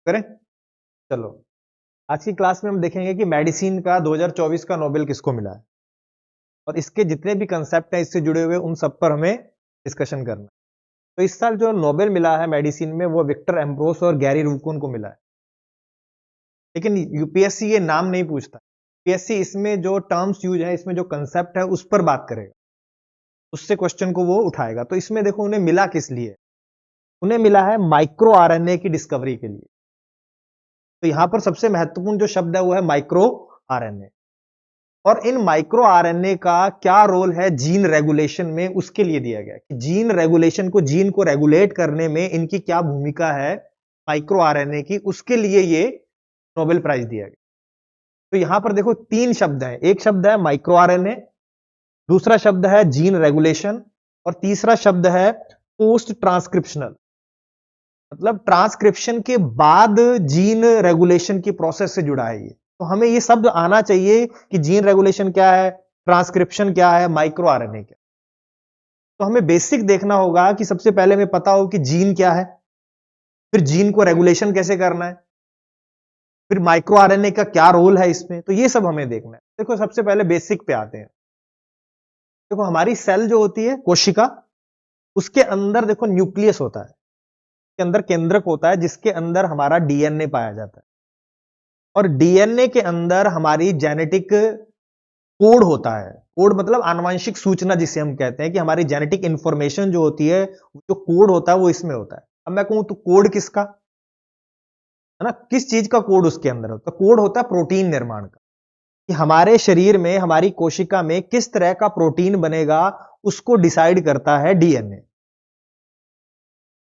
करें? चलो, आज की क्लास में हम देखेंगे कि मेडिसिन का 2024 का नोबेल किसको मिला है और इसके जितने भी कंसेप्ट हैं इससे जुड़े हुए उन सब पर हमें डिस्कशन करना है। तो इस साल जो नोबेल मिला है मेडिसिन में वो विक्टर एम्ब्रोस और गैरी रूकोन को मिला है। लेकिन यूपीएससी ये नाम नहीं पूछता। यूपीएससी इसमें जो टर्म्स यूज है, इसमें जो कंसेप्ट है उस पर बात करेगा, उससे क्वेश्चन को वो उठाएगा। तो इसमें देखो उन्हें मिला किस लिए? उन्हें मिला है माइक्रो आरएनए की डिस्कवरी के लिए। तो यहां पर सबसे महत्वपूर्ण जो शब्द है वो है माइक्रो आरएनए। और इन माइक्रो आरएनए का क्या रोल है जीन रेगुलेशन में, उसके लिए दिया गया कि जीन रेगुलेशन को, जीन को रेगुलेट करने में इनकी क्या भूमिका है माइक्रो आरएनए की, उसके लिए ये नोबेल प्राइज दिया गया। तो यहां पर देखो तीन शब्द हैं, एक शब्द है माइक्रो आरएनए, दूसरा शब्द है जीन रेगुलेशन और तीसरा शब्द है पोस्ट ट्रांसक्रिप्शनल। मतलब ट्रांसक्रिप्शन के बाद जीन रेगुलेशन की प्रोसेस से जुड़ा है ये। तो हमें ये शब्द आना चाहिए कि जीन रेगुलेशन क्या है, ट्रांसक्रिप्शन क्या है, माइक्रो आरएनए क्या। तो हमें बेसिक देखना होगा कि सबसे पहले हमें पता हो कि जीन क्या है, फिर जीन को रेगुलेशन कैसे करना है, फिर माइक्रो आरएनए का क्या रोल है इसमें। तो ये सब हमें देखना है। देखो सबसे पहले बेसिक पे आते हैं। देखो हमारी सेल जो होती है कोशिका, उसके अंदर देखो न्यूक्लियस होता है, के अंदर केंद्रक होता है जिसके अंदर हमारा डीएनए पाया जाता है। और डीएनए के अंदर हमारी जेनेटिक कोड होता है। कोड मतलब आनुवंशिक सूचना जिसे हम कहते हैं, कि हमारी जेनेटिक इंफॉर्मेशन जो होती है, जो कोड होता है वो इसमें होता है। अब मैं कहूं तो कोड किसका है ना, किस चीज का कोड उसके अंदर होता है? कोड होता है प्रोटीन निर्माण का, कि हमारे शरीर में, हमारी कोशिका में किस तरह का प्रोटीन बनेगा उसको डिसाइड करता है डीएनए।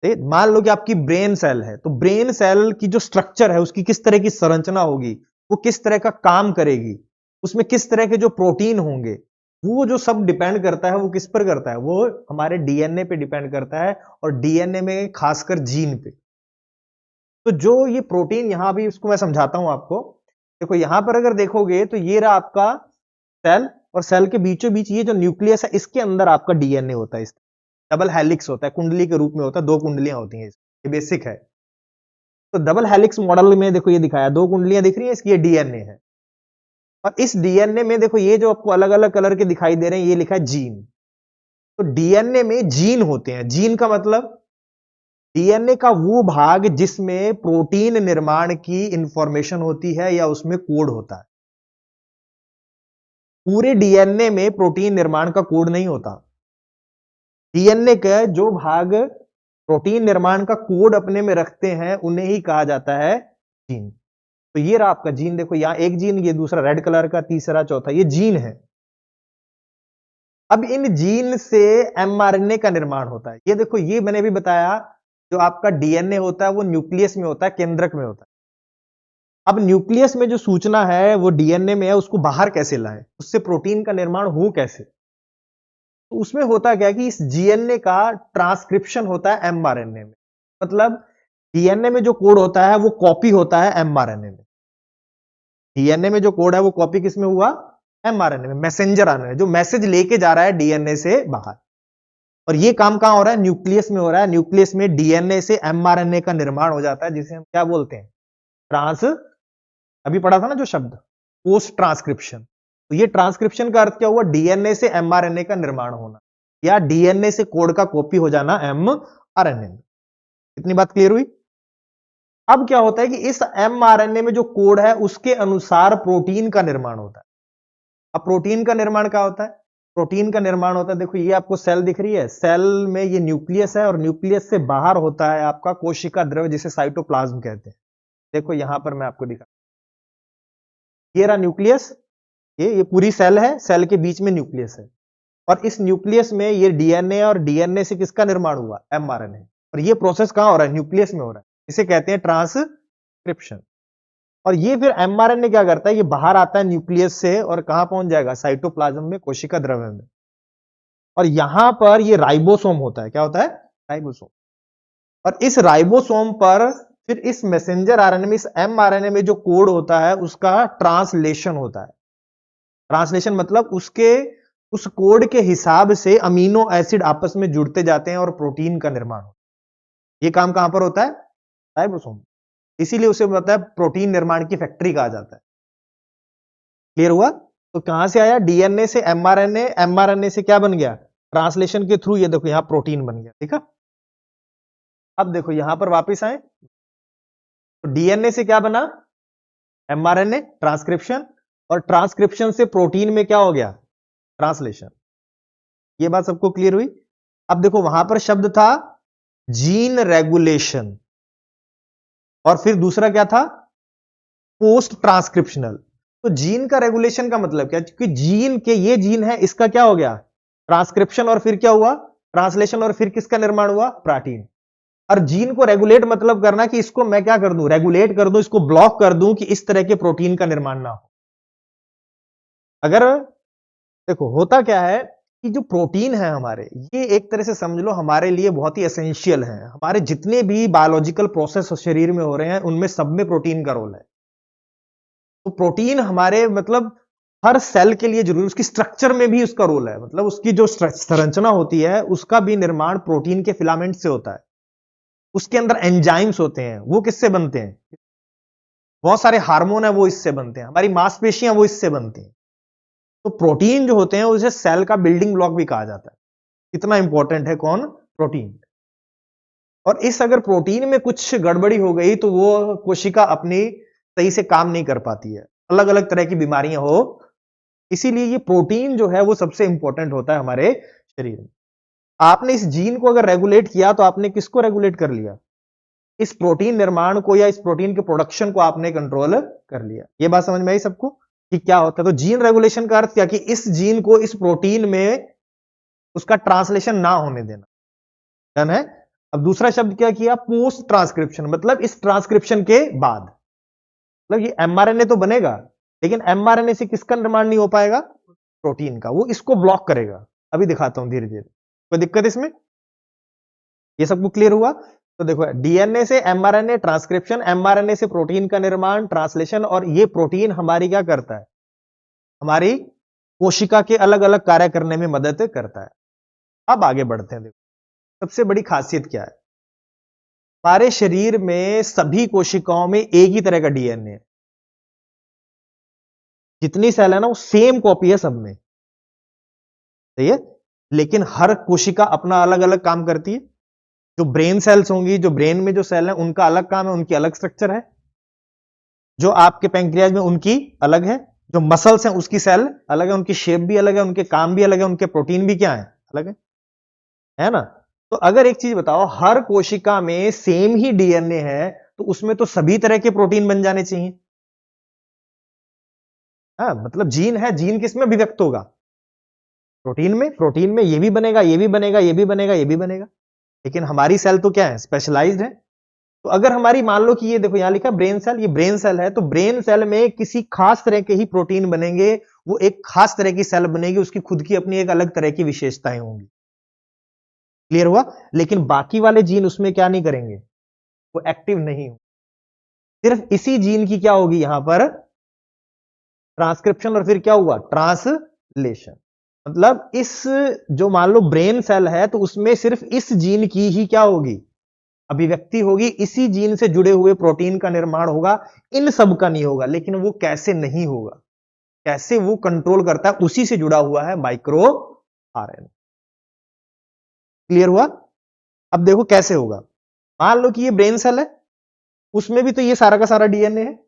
मान लो कि आपकी ब्रेन सेल है, तो ब्रेन सेल की जो स्ट्रक्चर है, उसकी किस तरह की संरचना होगी, वो किस तरह का काम करेगी, उसमें किस तरह के जो प्रोटीन होंगे, वो जो सब डिपेंड करता है, वो किस पर करता है? वो हमारे डीएनए पे डिपेंड करता है, और डीएनए में खासकर जीन पे। तो जो ये प्रोटीन, यहां भी उसको मैं समझाता हूं आपको। देखो यहां पर अगर देखोगे तो ये रहा आपका सेल, और सेल के बीचों बीच ये जो न्यूक्लियस है, इसके अंदर आपका डीएनए होता है। इस डबल हेलिक्स होता है, कुंडली के रूप में होता है, दो कुंडलियां होती हैं, ये बेसिक है। तो डबल हेलिक्स मॉडल में देखो ये दिखाया, दो कुंडलियां दिख रही हैं, इसकी ये डीएनए है। और इस डीएनए में देखो ये जो आपको अलग अलग कलर के दिखाई दे रहे हैं, ये लिखा है जीन। तो डीएनए में जीन होते हैं। जीन का मतलब डीएनए का वो भाग जिसमें प्रोटीन निर्माण की इंफॉर्मेशन होती है या उसमें कोड होता है। पूरे डीएनए में प्रोटीन निर्माण का कोड नहीं होता। डीएनए का जो भाग प्रोटीन निर्माण का कोड अपने में रखते हैं उन्हें ही कहा जाता है जीन। तो ये रहा आपका जीन। देखो यहां एक जीन, ये दूसरा रेड कलर का, तीसरा चौथा, ये जीन है। अब इन जीन से एमआरएनए का निर्माण होता है। ये देखो, ये मैंने भी बताया, जो आपका डीएनए होता है वो न्यूक्लियस में होता है, केंद्रक में होता है। अब न्यूक्लियस में जो सूचना है वो डीएनए में है, उसको बाहर कैसे लाएं, उससे प्रोटीन का निर्माण हो कैसे? तो उसमें होता क्या है कि इस जीएनए का ट्रांसक्रिप्शन होता है एमआरएनए में। मतलब डीएनए में जो कोड होता है वो कॉपी होता है एमआरएनए में। डीएनए में जो कोड है वो कॉपी किस में हुआ? एमआरएनए में, मैसेंजर आरएनए, जो मैसेज लेके जा रहा है डीएनए से बाहर। और ये काम कहां हो रहा है? न्यूक्लियस में हो रहा है। न्यूक्लियस में डीएनए से एमआरएनए का निर्माण हो जाता है, जिसे हम क्या बोलते हैं? ट्रांस, अभी पढ़ा था ना जो शब्द, पोस्ट ट्रांसक्रिप्शन। तो ये ट्रांसक्रिप्शन का अर्थ क्या हुआ? डीएनए से एमआरएनए का निर्माण होना, या डीएनए से कोड का कॉपी हो जाना एमआरएनए में। इतनी बात क्लियर हुई? अब क्या होता है कि इस एमआरएनए में जो कोड है उसके अनुसार प्रोटीन का निर्माण होता है। अब प्रोटीन का निर्माण क्या होता है? प्रोटीन का निर्माण होता है, देखो ये आपको सेल दिख रही है, सेल में ये न्यूक्लियस है, और न्यूक्लियस से बाहर होता है आपका कोशिका द्रव्य, जिसे साइटोप्लाज्म कहते हैं। देखो यहां पर मैं आपको दिखा, ये रहा न्यूक्लियस, ये पूरी सेल है, सेल के बीच में न्यूक्लियस है, और इस न्यूक्लियस में ये डीएनए, और डीएनए से किसका निर्माण हुआ? एमआरएनए। और ये प्रोसेस कहां हो रहा है? न्यूक्लियस में हो रहा है। इसे कहते हैं ट्रांसक्रिप्शन। और ये फिर एमआरएनए क्या करता है? ये बाहर आता है न्यूक्लियस से, और कहां पहुंच जाएगा? साइटोप्लाज्म में, कोशिका द्रव्य में। और यहां पर ये राइबोसोम होता है। क्या होता है? राइबोसोम। और इस राइबोसोम पर फिर इस मैसेंजर आरएनए में, इस एमआरएनए में जो कोड होता है उसका ट्रांसलेशन होता है। ट्रांसलेशन मतलब उसके, उस कोड के हिसाब से अमीनो एसिड आपस में जुड़ते जाते हैं और प्रोटीन का निर्माण होता है। ये काम कहां पर होता है? राइबोसोम। इसीलिए उसे मतलब प्रोटीन निर्माण की फैक्ट्री कहा जाता है। क्लियर हुआ? तो कहां से आया? डीएनए से एमआरएनए, एमआरएनए से क्या बन गया? ट्रांसलेशन के थ्रू ये देखो यहां प्रोटीन बन गया। ठीक है, अब देखो यहां पर वापस आए तो डीएनए से क्या बना? एमआरएनए, ट्रांसक्रिप्शन, और ट्रांसक्रिप्शन से प्रोटीन में क्या हो गया? ट्रांसलेशन। ये बात सबको क्लियर हुई? अब देखो वहां पर शब्द था जीन रेगुलेशन, और फिर दूसरा क्या था? Post transcriptional. तो जीन का रेगुलेशन का मतलब क्या? क्योंकि जीन के ये जीन है, इसका क्या हो गया? ट्रांसक्रिप्शन, और फिर क्या हुआ? ट्रांसलेशन, और फिर किसका निर्माण हुआ? प्रोटीन। और जीन को रेगुलेट मतलब करना कि इसको मैं क्या कर दूं? रेगुलेट कर दूं, इसको ब्लॉक कर दूं कि इस तरह के प्रोटीन का निर्माण ना हो। अगर देखो होता क्या है कि जो प्रोटीन है हमारे, ये एक तरह से समझ लो हमारे लिए बहुत ही एसेंशियल है। हमारे जितने भी बायोलॉजिकल प्रोसेस शरीर में हो रहे हैं उनमें सब में प्रोटीन का रोल है। तो प्रोटीन हमारे मतलब हर सेल के लिए जरूरी, उसकी स्ट्रक्चर में भी उसका रोल है। मतलब उसकी जो संरचना होती है उसका भी निर्माण प्रोटीन के फिलामेंट से होता है। उसके अंदर एंजाइम्स होते हैं, वो किससे बनते हैं? बहुत सारे हार्मोन है वो इससे बनते हैं। हमारी मांसपेशियां वो इससे बनती हैं। तो प्रोटीन जो होते हैं उसे सेल का बिल्डिंग ब्लॉक भी कहा जाता है। कितना इंपॉर्टेंट है कौन? प्रोटीन। और इस अगर प्रोटीन में कुछ गड़बड़ी हो गई तो वो कोशिका अपनी सही से काम नहीं कर पाती है, अलग अलग तरह की बीमारियां हो। इसीलिए ये प्रोटीन जो है वो सबसे इंपॉर्टेंट होता है हमारे शरीर में। आपने इस जीन को अगर रेगुलेट किया तो आपने किसको रेगुलेट कर लिया? इस प्रोटीन निर्माण को या इस प्रोटीन के प्रोडक्शन को आपने कंट्रोल कर लिया। ये बात समझ में आई सबको कि क्या होता है? तो जीन रेगुलेशन का अर्थ क्या? कि इस जीन को इस प्रोटीन में उसका ट्रांसलेशन ना होने देना। डन है? अब दूसरा शब्द क्या किया? पोस्ट ट्रांसक्रिप्शन, मतलब इस ट्रांसक्रिप्शन के बाद। मतलब ये एमआरएनए तो बनेगा, लेकिन एमआरएनए से किसका निर्माण नहीं हो पाएगा? प्रोटीन का। वो इसको ब्लॉक करेगा। अभी दिखाता हूं धीरे धीरे। कोई दिक्कत इसमें? ये सबको क्लियर हुआ? तो देखो डीएनए से एमआरएनए, ट्रांसक्रिप्शन, एमआरएनए से प्रोटीन का निर्माण, ट्रांसलेशन, और ये प्रोटीन हमारी क्या करता है? हमारी कोशिका के अलग अलग कार्य करने में मदद करता है। अब आगे बढ़ते हैं। देखो सबसे बड़ी खासियत क्या है? हमारे शरीर में सभी कोशिकाओं में एक ही तरह का डीएनए है। जितनी सेल है ना वो सेम कॉपी है सब में। सही है? लेकिन हर कोशिका अपना अलग अलग काम करती है। जो ब्रेन सेल्स होंगी, जो ब्रेन में जो सेल है उनका अलग काम है, उनकी अलग स्ट्रक्चर है। जो आपके पैंक्रियाज में उनकी अलग है। जो मसल्स हैं उसकी सेल अलग है, उनकी शेप भी अलग है, उनके काम भी अलग है, उनके प्रोटीन भी क्या है? अलग है ना? तो अगर एक चीज बताओ, हर कोशिका में सेम ही डीएनए है तो उसमें तो सभी तरह के प्रोटीन बन जाने चाहिए। हाँ, मतलब जीन है, जीन किस में अभिव्यक्त होगा? प्रोटीन में। प्रोटीन में ये भी बनेगा, ये भी बनेगा, ये भी बनेगा, ये भी बनेगा। लेकिन हमारी सेल तो क्या है? स्पेशलाइज्ड है। तो अगर हमारी मान लो कि ये देखो यहां लिखा ब्रेन सेल, ये ब्रेन सेल है, तो ब्रेन सेल में किसी खास तरह के ही प्रोटीन बनेंगे। वो एक खास तरह की सेल बनेगी, उसकी खुद की अपनी एक अलग तरह की विशेषताएं होंगी। क्लियर हुआ? लेकिन बाकी वाले जीन उसमें क्या नहीं करेंगे? वो एक्टिव नहीं हो। सिर्फ इसी जीन की क्या होगी यहां पर? ट्रांसक्रिप्शन, और फिर क्या हुआ? ट्रांसलेशन। मतलब इस जो मान लो ब्रेन सेल है तो उसमें सिर्फ इस जीन की ही क्या होगी? अभिव्यक्ति होगी। इसी जीन से जुड़े हुए प्रोटीन का निर्माण होगा, इन सब का नहीं होगा। लेकिन वो कैसे नहीं होगा? कैसे वो कंट्रोल करता है? उसी से जुड़ा हुआ है माइक्रो आरएनए। क्लियर हुआ? अब देखो कैसे होगा। मान लो कि ये ब्रेन सेल है, उसमें भी तो ये सारा का सारा डीएनए है।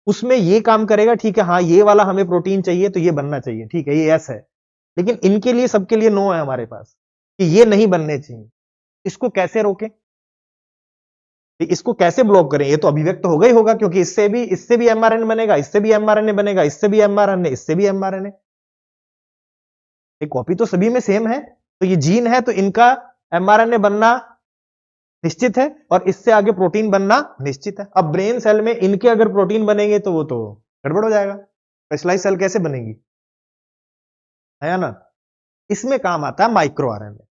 उसमें ये काम करेगा, ठीक है, हाँ ये वाला हमें प्रोटीन चाहिए तो ये बनना चाहिए, ठीक है, ये एस है। लेकिन इनके लिए, सबके लिए नो है हमारे पास कि ये नहीं बनने चाहिए। इसको कैसे रोकें? इसको कैसे ब्लॉक करें? ये तो अभिव्यक्त होगा ही होगा, क्योंकि इससे भी एमआरएनए बनेगा, इससे भी एमआरएनए बनेगा, इससे भी एमआरएनए, इससे भी एमआरएनए। कॉपी तो सभी में सेम है। तो ये जीन है तो इनका एमआरएनए बनना निश्चित है, और इससे आगे प्रोटीन बनना निश्चित है। अब ब्रेन सेल में इनके अगर प्रोटीन बनेंगे तो वो तो गड़बड़ हो जाएगा। स्पेशलाइज सेल कैसे बनेगी? है ना? इसमें काम आता है माइक्रो आरएनए।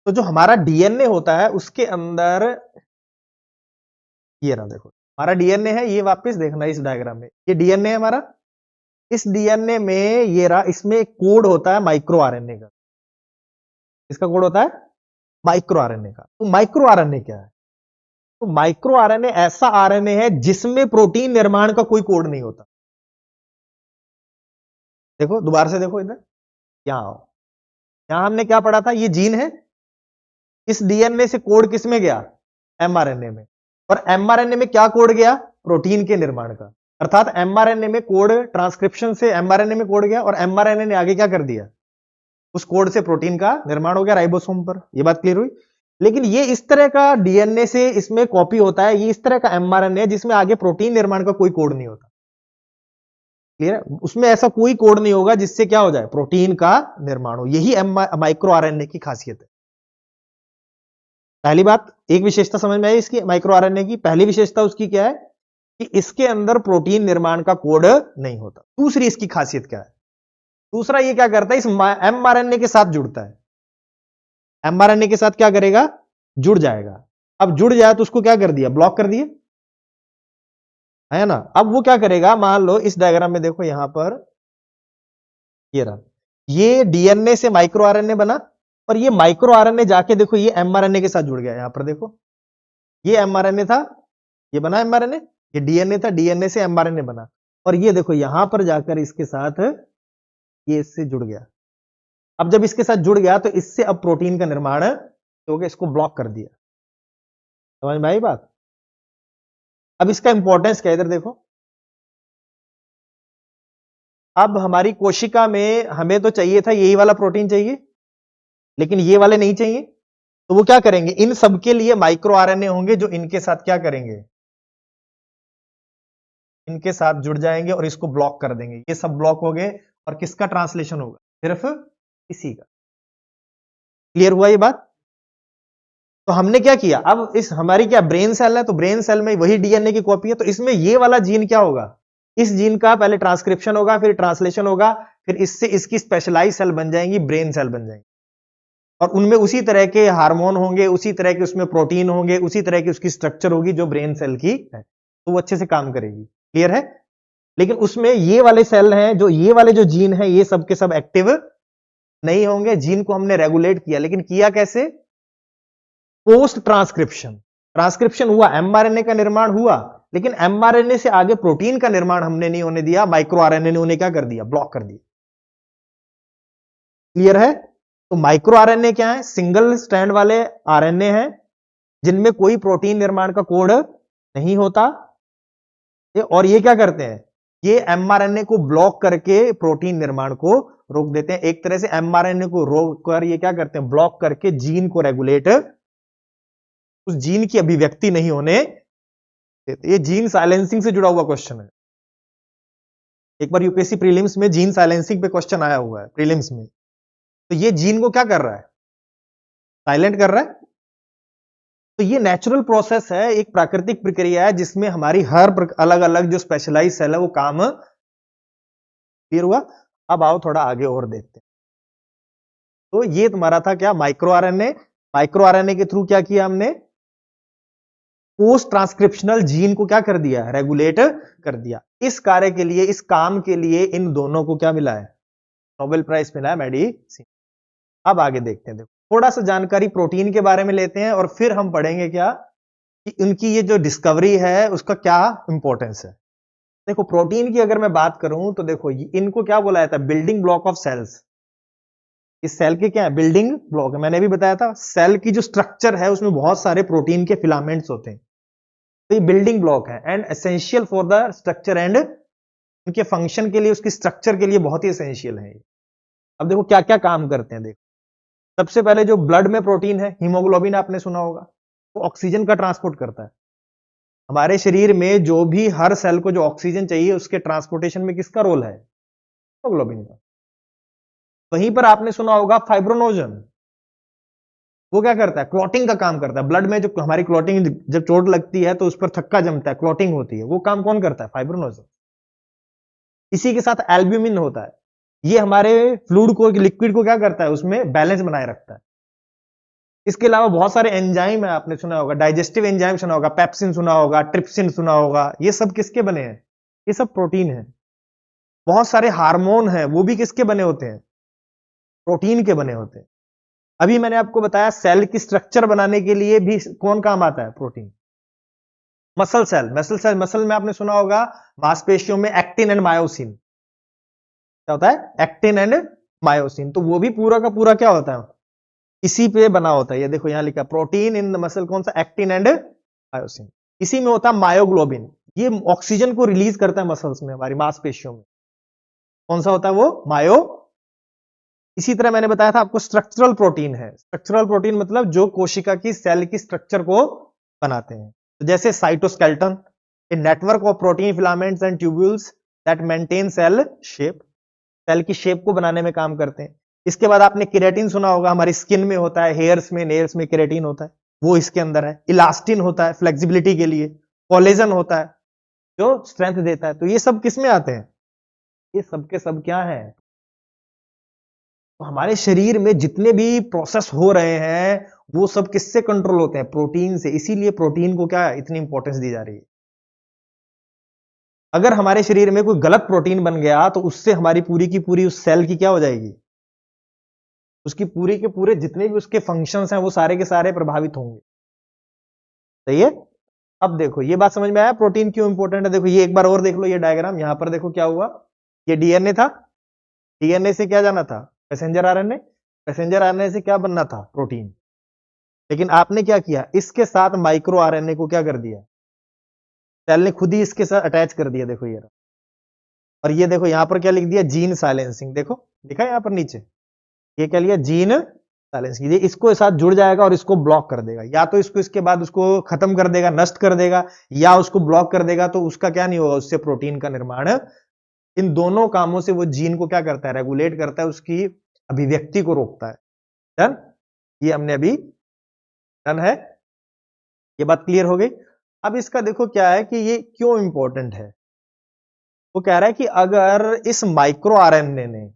तो जो हमारा डीएनए होता है उसके अंदर ये रहा, देखो हमारा डीएनए है, ये वापस देखना इस डायग्राम में, ये डीएनए है हमारा। इस डीएनए में ये रहा, इसमें एक कोड होता है माइक्रो आरएनए का। इसका कोड होता है माइक्रो आरएनए का। तो माइक्रो आरएनए क्या है? तो माइक्रो आरएनए ऐसा आरएनए है जिसमें प्रोटीन निर्माण का कोई कोड नहीं होता। देखो दोबारा से देखो इधर, यहां आओ, यहां हमने क्या पढ़ा था, ये जीन है, इस डीएनए से कोड किस में गया, एमआरएनए में, और एमआरएनए में क्या कोड गया, प्रोटीन के निर्माण का। अर्थात एमआरएनए में कोड, ट्रांसक्रिप्शन से एमआरएनए में कोड गया और एमआरएनए ने आगे क्या कर दिया, उस कोड से प्रोटीन का निर्माण हो गया राइबोसोम पर। यह बात क्लियर हुई। लेकिन ये इस तरह का डीएनए से इसमें कॉपी होता है, ये इस तरह का एमआरएनए है जिसमें आगे प्रोटीन निर्माण का कोई कोड नहीं होता। क्लियर है, उसमें ऐसा कोई कोड नहीं होगा जिससे क्या हो जाए, प्रोटीन का निर्माण हो। यही माइक्रो आरएनए की खासियत है। पहली बात, एक विशेषता समझ में आई इसकी माइक्रो आरएनए की। पहली विशेषता उसकी क्या है कि इसके अंदर प्रोटीन निर्माण का कोड नहीं होता। दूसरी इसकी खासियत क्या है, दूसरा ये क्या करता है, इस एमआरएनए के साथ जुड़ता है। एमआरएनए के साथ क्या करेगा, जुड़ जाएगा। अब जुड़ जाए तो उसको क्या कर दिया, ब्लॉक कर दिया, है ना। अब वो क्या करेगा, मान लो इस डायग्राम में देखो, यहां पर ये रहा, ये डीएनए से माइक्रो आरएनए बना, और ये माइक्रो आरएनए जाके देखो ये एमआरएनए के साथ जुड़ गया। यहां पर देखो, ये एमआरएनए था, ये बना एमआरएनए, ये डीएनए था, डीएनए से एमआरएनए बना, और ये देखो यहां पर जाकर इसके साथ ये इससे जुड़ गया। अब जब इसके साथ जुड़ गया तो इससे अब प्रोटीन का निर्माण हो गया, इसको ब्लॉक कर दिया। समझ में आई बात। अब इसका इंपॉर्टेंस क्या है, इधर देखो, अब हमारी कोशिका में हमें तो चाहिए था यही वाला प्रोटीन चाहिए, लेकिन ये वाले नहीं चाहिए, तो वो क्या करेंगे, इन सब के लिए माइक्रो आरएनए होंगे जो इनके साथ क्या करेंगे, इनके साथ जुड़ जाएंगे और इसको ब्लॉक कर देंगे। ये सब ब्लॉक हो गए, और किसका ट्रांसलेशन होगा, सिर्फ इसी का। क्लियर हुआ ये बात। तो हमने क्या किया, अब इस हमारी क्या ब्रेन सेल है, तो ब्रेन सेल में वही डीएनए की कॉपी है, तो इसमें ये वाला जीन क्या होगा, इस जीन का पहले ट्रांसक्रिप्शन होगा, फिर ट्रांसलेशन होगा, फिर इससे इसकी स्पेशलाइज सेल बन जाएंगी, ब्रेन सेल बन जाएंगी, और उनमें उसी तरह के हार्मोन होंगे, उसी तरह के उसमें प्रोटीन होंगे, उसी तरह की उसकी स्ट्रक्चर होगी जो ब्रेन सेल की है, तो वो अच्छे से काम करेगी। क्लियर है। लेकिन उसमें ये वाले सेल हैं, जो ये वाले जो जीन है, ये सब के सब एक्टिव नहीं होंगे। जीन को हमने रेगुलेट किया, लेकिन किया कैसे, पोस्ट ट्रांसक्रिप्शन। ट्रांसक्रिप्शन हुआ, एमआरएनए का निर्माण हुआ, लेकिन एमआरएनए से आगे प्रोटीन का निर्माण हमने नहीं होने दिया, माइक्रो आरएनए ने उन्हें क्या कर दिया, ब्लॉक कर दिया। क्लियर है। तो माइक्रो आरएनए क्या है, सिंगल स्ट्रैंड वाले आरएनए हैं जिनमें कोई प्रोटीन निर्माण का कोड नहीं होता, और ये क्या करते हैं, ये एमआरएनए को ब्लॉक करके प्रोटीन निर्माण को रोक देते हैं। एक तरह से एमआरएनए को रोक कर ये क्या करते हैं, ब्लॉक करके जीन को रेगुलेट, उस जीन की अभिव्यक्ति नहीं होने देते। ये जीन साइलेंसिंग से जुड़ा हुआ क्वेश्चन है। एक बार यूपीएससी प्रीलिम्स में जीन साइलेंसिंग पे क्वेश्चन आया हुआ है प्रीलिम्स में, तो ये जीन को क्या कर रहा है, साइलेंट कर रहा है। तो ये नेचुरल प्रोसेस है, एक प्राकृतिक प्रक्रिया है जिसमें हमारी हर अलग अलग जो स्पेशलाइज सेल है वो काम। क्लियर हुआ। अब आओ थोड़ा आगे और देखते हैं। तो ये तुम्हारा था क्या, माइक्रो आरएनए। माइक्रो आरएनए के थ्रू क्या किया हमने, पोस्ट ट्रांसक्रिप्शनल जीन को क्या कर दिया, रेगुलेट कर दिया। इस कार्य के लिए, इस काम के लिए इन दोनों को क्या मिला है, नोबेल प्राइज मिला है, मेडिसिन। अब आगे देखते हैं, देखो थोड़ा सा जानकारी प्रोटीन के बारे में लेते हैं, और फिर हम पढ़ेंगे क्या कि इनकी ये जो डिस्कवरी है उसका क्या इंपॉर्टेंस है। देखो प्रोटीन की अगर मैं बात करूं तो देखो इनको क्या बोला जाता है, बिल्डिंग ब्लॉक ऑफ सेल्स। इस सेल के क्या है, बिल्डिंग ब्लॉक है। मैंने भी बताया था, सेल की जो स्ट्रक्चर है उसमें बहुत सारे प्रोटीन के फिलामेंट्स होते हैं, तो ये बिल्डिंग ब्लॉक है and essential for the structure and, उनके फंक्शन के लिए, उसकी स्ट्रक्चर के लिए बहुत ही एसेंशियल है। अब देखो क्या क्या काम करते हैं। देखो सबसे पहले जो ब्लड में प्रोटीन है, हीमोग्लोबिन आपने सुना होगा, वो ऑक्सीजन का ट्रांसपोर्ट करता है। हमारे शरीर में जो भी हर सेल को जो ऑक्सीजन चाहिए उसके ट्रांसपोर्टेशन में किसका रोल है, हीमोग्लोबिन का। वहीं पर आपने सुना होगा फाइब्रोनोजन, वो क्या करता है, क्लॉटिंग का काम करता है। ब्लड में जो हमारी क्लॉटिंग, जब चोट लगती है तो उस पर थक्का जमता है, क्लॉटिंग होती है, वो काम कौन करता है, फाइब्रोनोजन। इसी के साथ एल्ब्यूमिन होता है, ये हमारे फ्लूइड को, लिक्विड को क्या करता है, उसमें बैलेंस बनाए रखता है। इसके अलावा बहुत सारे एंजाइम है, आपने सुना होगा, डाइजेस्टिव एंजाइम सुना होगा, पेप्सिन सुना होगा, ट्रिप्सिन सुना होगा, ये सब किसके बने हैं, ये सब प्रोटीन है। बहुत सारे हार्मोन हैं, वो भी किसके बने होते हैं, प्रोटीन के बने होते हैं। अभी मैंने आपको बताया सेल की स्ट्रक्चर बनाने के लिए भी कौन काम आता है, प्रोटीन। मसल में आपने सुना होगा मांसपेशियों में एक्टिन एंड मायोसिन, क्या होता है? Actin and myosin. तो वो भी पूरा का पूरा क्या होता है? इसी पे बना होता है। ये देखो यहां लिखा प्रोटीन इन द मसल, कौन सा? Actin and myosin. इसी में होता है मायोग्लोबिन, ये ऑक्सीजन को रिलीज करता है मसल्स में, हमारी मांसपेशियों में। कौन सा होता है वो? मायो। इसी तरह मैंने बताया था आपको स्ट्रक्चरल प्रोटीन है। स्ट्रक्चरल प्रोटीन मतलब जो कोशिका की सेल की स्ट्रक्चर को बनाते हैं। तो जैसे cytoskeleton, a network of protein filaments and tubules that maintain cell shape, cell की शेप को बनाने में काम करते हैं। इसके बाद आपने केराटिन सुना होगा, हमारी स्किन में होता है, हेयर्स में, नेल्स में केराटिन होता है, वो इसके अंदर है। इलास्टिन होता है फ्लेक्सिबिलिटी के लिए, कोलेजन होता है जो स्ट्रेंथ देता है। तो ये सब किस में आते हैं? ये सब के सब क्या है? तो हमारे शरीर में जितने भी प्रोसेस हो रहे हैं वो सब किससे कंट्रोल होते हैं? प्रोटीन से। इसीलिए प्रोटीन को क्या इतनी इंपॉर्टेंस दी जा रही है। अगर हमारे शरीर में कोई गलत प्रोटीन बन गया तो उससे हमारी पूरी की पूरी उस सेल की क्या हो जाएगी? उसकी पूरी के पूरे जितने भी उसके फंक्शंस हैं वो सारे के सारे प्रभावित होंगे। सही है? अब देखो ये बात समझ में आया प्रोटीन क्यों इंपॉर्टेंट है। देखो ये एक बार और देख लो ये डायग्राम, यहां पर देखो क्या हुआ। ये डीएनए था, डीएनए से क्या जाना था? Messenger RNA. मैसेंजर आरएनए से क्या बनना था? प्रोटीन। लेकिन आपने क्या किया? इसके साथ माइक्रो आरएनए को क्या कर दिया? सेल ने खुद ही इसके साथ अटैच कर दिया। देखो ये रहा। और ये देखो यहां पर क्या लिख दिया? Gene silencing. देखो लिखा है यहां पर नीचे, ये क्या लिया? Gene silencing. ये इसको साथ जुड़ जाएगा और इसको ब्लॉक कर देगा, या तो इसको इसके बाद उसको खत्म कर देगा, नष्ट कर देगा, या उसको ब्लॉक कर देगा। तो उसका क्या नहीं होगा? उससे प्रोटीन का निर्माण। इन दोनों कामों से वो जीन को क्या करता है? रेगुलेट करता है, उसकी अभिव्यक्ति को रोकता है। डन? ये हमने अभी डन है। ये बात क्लियर हो गई। अब इसका देखो क्या है कि ये क्यों इंपॉर्टेंट है। वो कह रहा है कि अगर इस माइक्रो आरएनए ने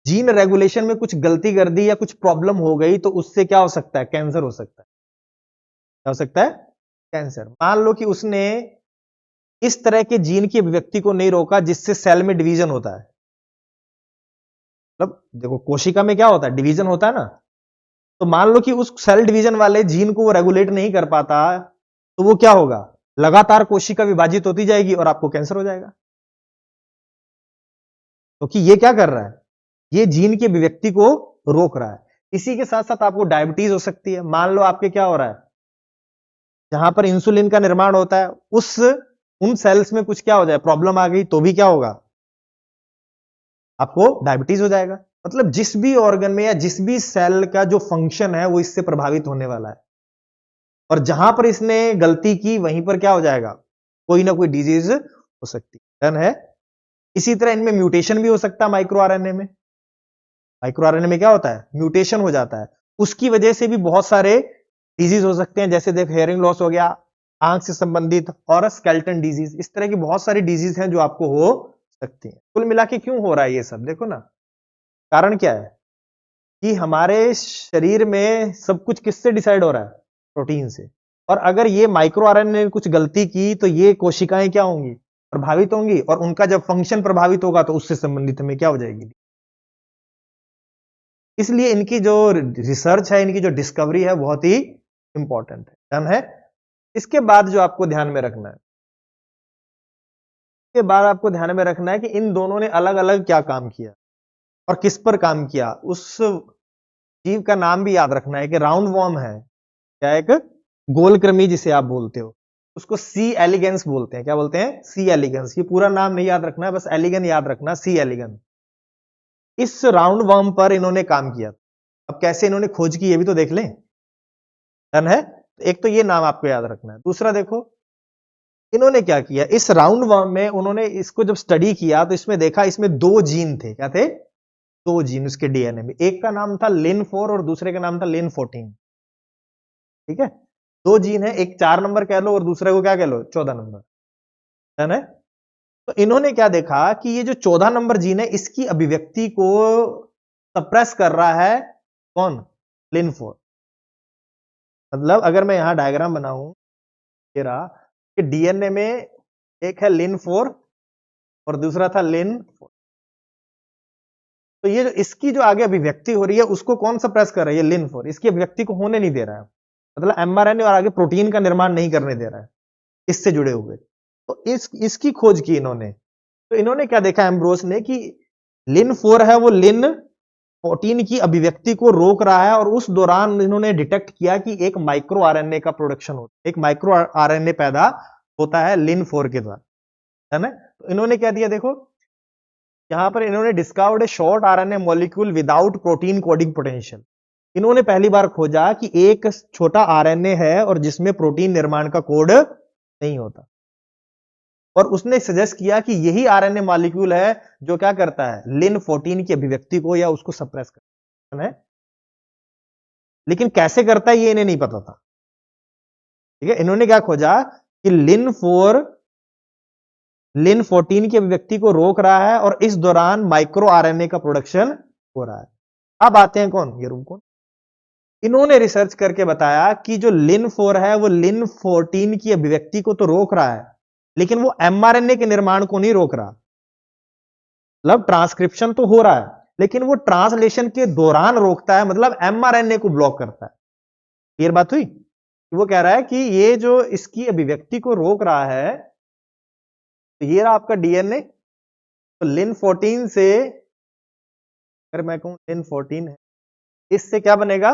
जीन रेगुलेशन में कुछ गलती कर दी या कुछ प्रॉब्लम हो गई तो उससे क्या हो सकता है? कैंसर हो सकता है। क्या हो सकता है? कैंसर। मान लो कि उसने इस तरह के जीन की अभिव्यक्ति को नहीं रोका जिससे सेल में डिवीजन होता है। मतलब देखो कोशिका में क्या होता है? डिवीजन होता है ना। तो मान लो कि उस सेल डिवीजन वाले जीन को वो रेगुलेट नहीं कर पाता तो वो क्या होगा? लगातार कोशिका विभाजित होती जाएगी और आपको कैंसर हो जाएगा। क्योंकि ये क्या कर रहा है? ये जीन की अभिव्यक्ति को रोक रहा है। इसी के साथ साथ आपको डायबिटीज हो सकती है। मान लो आपके क्या हो रहा है? जहां पर इंसुलिन का निर्माण होता है उन सेल्स में कुछ क्या हो जाए? प्रॉब्लम आ गई तो भी क्या होगा? आपको डायबिटीज हो जाएगा। मतलब जिस भी ऑर्गन में या जिस भी सेल का जो फंक्शन है वो इससे प्रभावित होने वाला है। और जहां पर इसने गलती की वहीं पर क्या हो जाएगा? कोई ना कोई डिजीज हो सकती है। डन है? इसी तरह इनमें म्यूटेशन भी हो सकता है। माइक्रो आरएनए में, माइक्रो आरएनए में क्या होता है? म्यूटेशन हो जाता है। उसकी वजह से भी बहुत सारे डिजीज हो सकते हैं। जैसे देख हेयरिंग लॉस हो गया, आंख से संबंधित, और स्केल्टन डिजीज। इस तरह की बहुत सारी डिजीज हैं जो आपको हो सकती हैं। कुल मिला के क्यों हो रहा है ये सब? देखो ना, कारण क्या है कि हमारे शरीर में सब कुछ किससे डिसाइड हो रहा है? प्रोटीन से। और अगर ये माइक्रो आरएनए ने कुछ गलती की तो ये कोशिकाएं क्या होंगी? प्रभावित होंगी। और उनका जब फंक्शन प्रभावित होगा तो उससे संबंधित हमें क्या हो जाएगी? इसलिए इनकी जो रिसर्च है, इनकी जो डिस्कवरी है बहुत ही इंपॉर्टेंट है। डन है? इसके बाद जो आपको ध्यान में रखना है, इसके बाद आपको ध्यान में रखना है कि इन दोनों ने अलग अलग क्या काम किया और किस पर काम किया। उस जीव का नाम भी याद रखना है कि राउंड वॉर्म है, क्या? एक गोलकृमि जिसे आप बोलते हो, उसको सी एलिगेंस बोलते हैं। क्या बोलते हैं? सी एलिगेंस। ये पूरा नाम नहीं याद रखना है, बस एलिगन याद रखना, सी एलिगन। इस राउंड वर्म पर इन्होंने काम किया। अब कैसे इन्होंने खोज की ये भी तो देख लें। डन है? एक तो ये नाम आपको याद रखना है। दूसरा देखो इन्होंने क्या किया, इस राउंड वर्म में उन्होंने इसको जब स्टडी किया तो इसमें देखा इसमें दो जीन थे। क्या थे? दो जीन उसके डीएनए में। एक का नाम था लिन4 और दूसरे का नाम था लिन14। ठीक है? दो जीन है, एक 4 नंबर कह लो और दूसरे को क्या कह लो? 14 नंबर। डन है? तो इन्होंने क्या देखा कि ये जो 14 नंबर जीन है इसकी अभिव्यक्ति को सप्रेस कर रहा है कौन? लिन4। मतलब अगर मैं यहां डायग्राम बनाऊं, ये रहा कि डीएनए में एक है लिन4 और दूसरा था लिन4। तो ये जो इसकी जो आगे अभिव्यक्ति हो रही है उसको कौन सप्रेस कर रहा है? ये लिन4 इसकी अभिव्यक्ति को होने नहीं दे रहा है। मतलब एमआरएनए और आगे प्रोटीन का निर्माण नहीं करने दे रहा है इससे जुड़े हुए। तो इसकी खोज की इन्होंने। तो इन्होंने क्या देखा एम्ब्रोस ने कि लिन-4 है वो लिन-14 की अभिव्यक्ति को रोक रहा है और उस दौरान इन्होंने डिटेक्ट किया कि एक माइक्रो आरएनए का प्रोडक्शन होता है, एक माइक्रो आरएनए पैदा होता है लिन-4 के द्वारा, है ना। तो इन्होंने क्या दिया देखो, यहां पर इन्होंने डिस्कवर्ड ए short RNA molecule without protein coding potential. इन्होंने पहली बार खोजा कि एक छोटा आरएनए है और जिसमें प्रोटीन निर्माण का कोड नहीं होता, और उसने सजेस्ट किया कि यही आरएनए मॉलिक्यूल है जो क्या करता है, लिन-14 की अभिव्यक्ति को या उसको सप्रेस करता है। लेकिन कैसे करता है ये इन्हें नहीं पता था, ठीक है। इन्होंने क्या खोजा कि लिन-14 की अभिव्यक्ति को रोक रहा है और इस दौरान माइक्रो आरएनए का प्रोडक्शन हो रहा है। अब आते हैं कौन, ये रूम कौन। इन्होंने रिसर्च करके बताया कि जो लिन-4 है वो लिन-14 की अभिव्यक्ति को तो रोक रहा है, लेकिन वो एमआरएनए के निर्माण को नहीं रोक रहा। मतलब ट्रांसक्रिप्शन तो हो रहा है, लेकिन वो ट्रांसलेशन के दौरान रोकता है, मतलब एमआरएनए को ब्लॉक करता है। क्लियर बात हुई। वो कह रहा है कि ये जो इसकी अभिव्यक्ति को रोक रहा है, तो ये रहा आपका डीएनए। तो लिन-14 से, अगर मैं कहूं लिन-14 है, इससे क्या बनेगा,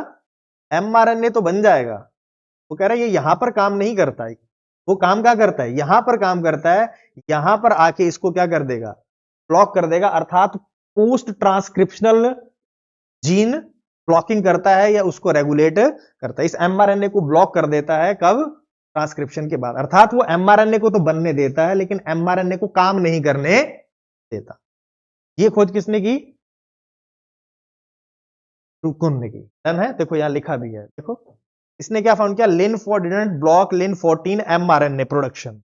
एमआरएनए तो बन जाएगा। वो कह रहा है ये यहां पर काम नहीं करता है, वो काम क्या करता है, यहां पर काम करता है। यहां पर आके इसको क्या कर देगा, ब्लॉक कर देगा, अर्थात पोस्ट ट्रांसक्रिप्शनल जीन ब्लॉकिंग करता है या उसको रेगुलेट करता है। इस एमआरएनए को ब्लॉक कर देता है, कब, ट्रांसक्रिप्शन के बाद। अर्थात वो एमआरएनए को तो बनने देता है लेकिन एमआरएनए को काम नहीं करने देता। ये खोज किसने की, रुकुन ने की, डन है। देखो यहां लिखा भी है, देखो इसने क्या फाउंड किया, लिन-4 डिडंट ब्लॉक लिन-14 एमआरएनए प्रोडक्शन।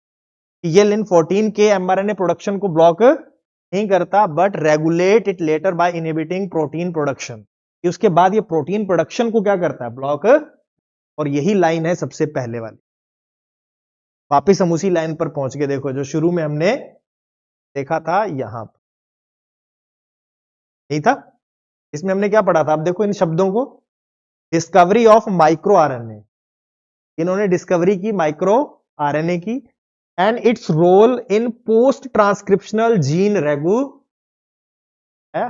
ये लिन-14 के एमआरएनए प्रोडक्शन को ब्लॉक नहीं करता, but regulate it later by inhibiting protein production. उसके बाद ये प्रोटीन प्रोडक्शन को क्या करता है, ब्लॉक। और यही लाइन है सबसे पहले वाली। वापिस हम उसी लाइन पर पहुंच गए, देखो जो शुरू में हमने देखा था यहां पर, यही था। इसमें हमने क्या पढ़ा था, अब देखो इन शब्दों को, डिस्कवरी ऑफ माइक्रो आरएनए। इन्होंने डिस्कवरी की माइक्रो आरएनए की, and its role in post transcriptional gene रेगू है।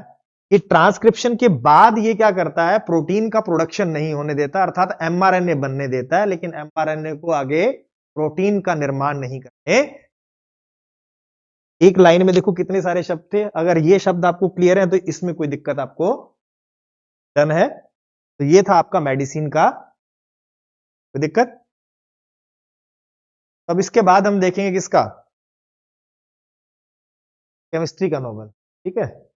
ये ट्रांसक्रिप्शन के बाद ये क्या करता है, प्रोटीन का प्रोडक्शन नहीं होने देता, अर्थात एमआरएनए बनने देता है, लेकिन एमआरएनए को आगे प्रोटीन का निर्माण नहीं करने। एक लाइन में देखो कितने सारे शब्द थे, अगर ये शब्द आपको क्लियर है तो इसमें कोई दिक्कत आपको डन है। तो ये था आपका मेडिसिन का, कोई दिक्कत। अब इसके बाद हम देखेंगे किसका, केमिस्ट्री का नोबल, ठीक है।